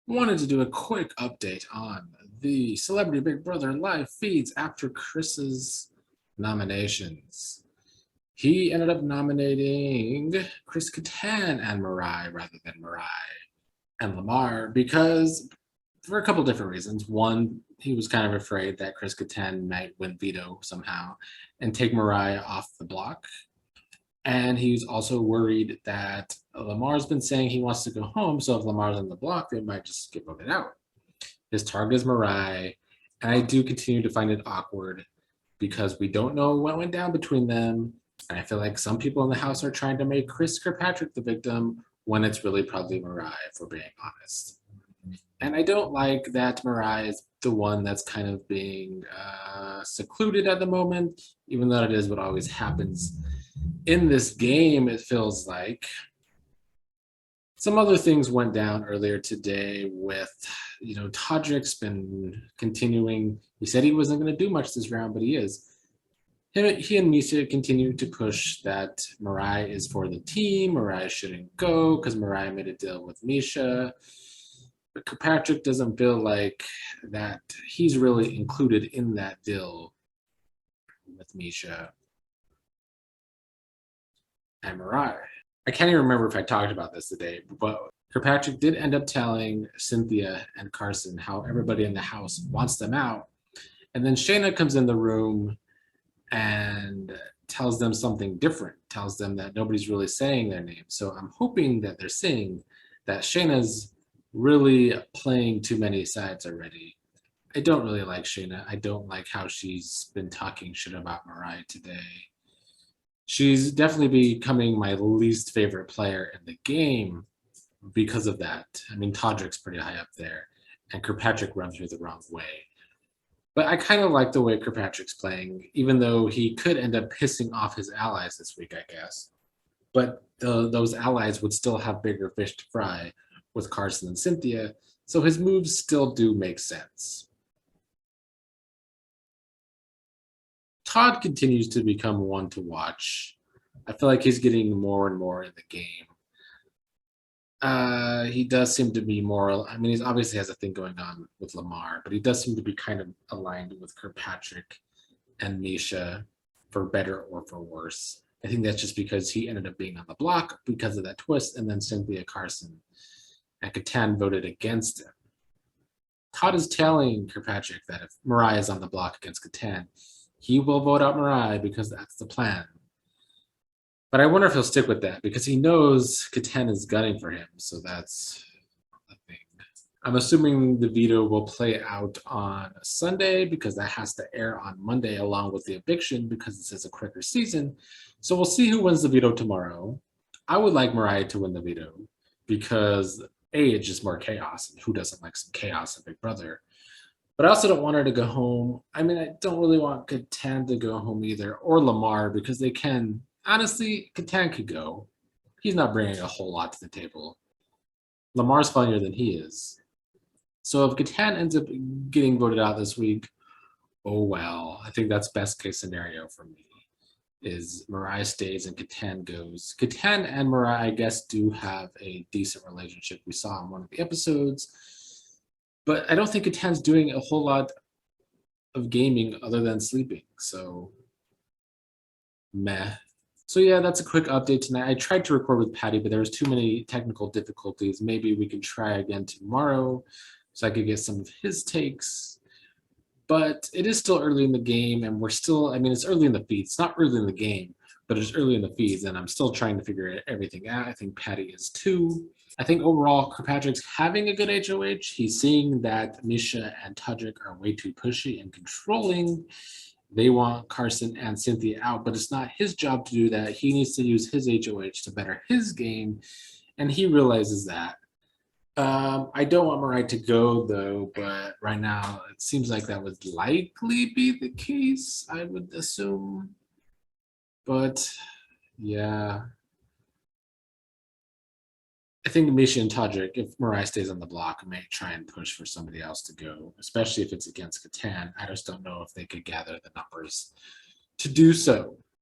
Wanted to do a quick update on the Celebrity Big Brother live feeds after Chris's nominations. He ended up nominating Chris Kattan and Mariah rather than Mariah and Lamar because for a couple different reasons. One, he was kind of afraid that Chris Kattan might win veto somehow and take Mariah off the block. And he's also worried that Lamar's been saying he wants to go home. So if Lamar's on the block, they might just get voted out. His target is Mariah. And I do continue to find it awkward because we don't know what went down between them. And I feel like some people in the house are trying to make Chris Kirkpatrick the victim when it's really probably Mariah, if we're being honest. And I don't like that Mariah is the one that's kind of being secluded at the moment, even though it is what always happens in this game, it feels like. Some other things went down earlier today with, Todrick's been continuing. He said he wasn't going to do much this round, but he is. He and Misha continue to push that Mariah is for the team. Mariah shouldn't go because Mariah made a deal with Misha. But Kirkpatrick doesn't feel like that he's really included in that deal with Misha and Mariah. I can't even remember if I talked about this today, but Kirkpatrick did end up telling Cynthia and Carson how everybody in the house wants them out. And then Shayna comes in the room and tells them something different, tells them that nobody's really saying their name. So I'm hoping that they're saying that Shayna's really playing too many sides already. I don't really like Shayna. I don't like how she's been talking shit about Mariah today. She's definitely becoming my least favorite player in the game because of that. I mean, Todrick's pretty high up there, and Kirkpatrick runs her the wrong way. But I kind of like the way Kirkpatrick's playing, even though he could end up pissing off his allies this week, I guess. But those allies would still have bigger fish to fry with Carson and Cynthia, so his moves still do make sense. Todd continues to become one to watch. I feel like he's getting more and more in the game. He does seem to be more, I mean, he obviously has a thing going on with Lamar, but he does seem to be kind of aligned with Kirkpatrick and Misha for better or for worse. I think that's just because he ended up being on the block because of that twist, and then Cynthia, Carson, and Kattan voted against him. Todd is telling Kirkpatrick that if Mariah is on the block against Kattan, he will vote out Mariah because that's the plan. But I wonder if he'll stick with that because he knows Kattan is gunning for him. So that's the thing. I'm assuming the veto will play out on Sunday because that has to air on Monday along with the eviction because this is a quicker season. So we'll see who wins the veto tomorrow. I would like Mariah to win the veto because A, it's just more chaos. And who doesn't like some chaos in Big Brother? But I also don't want her to go home. I mean, I don't really want Kattan to go home either, or Lamar, because they can. Honestly, Kattan could go. He's not bringing a whole lot to the table. Lamar's funnier than he is. So if Kattan ends up getting voted out this week, oh well. I think that's best case scenario for me. Is Mariah stays and Kattan goes. Kattan and Mariah, I guess, do have a decent relationship. We saw in one of the episodes. But I don't think Kattan's doing a whole lot of gaming other than sleeping. So, meh. So yeah, that's a quick update tonight. I tried to record with Patty, but there was too many technical difficulties. Maybe we can try again tomorrow so I could get some of his takes. But it is still early in the game, and we're still, I mean, it's early in the feeds. It's not early in the game, but it's early in the feeds, and I'm still trying to figure everything out. I think Patty is too. I think overall, Kirkpatrick's having a good HOH. He's seeing that Misha and Todrick are way too pushy and controlling. They want Carson and Cynthia out, but it's not his job to do that. He needs to use his HOH to better his game, and he realizes that. I don't want Mariah to go, though, but right now it seems like that would likely be the case, I would assume. But, yeah. I think Misha and Todrick, if Mariah stays on the block, may try and push for somebody else to go, especially if it's against Kattan. I just don't know if they could gather the numbers to do so.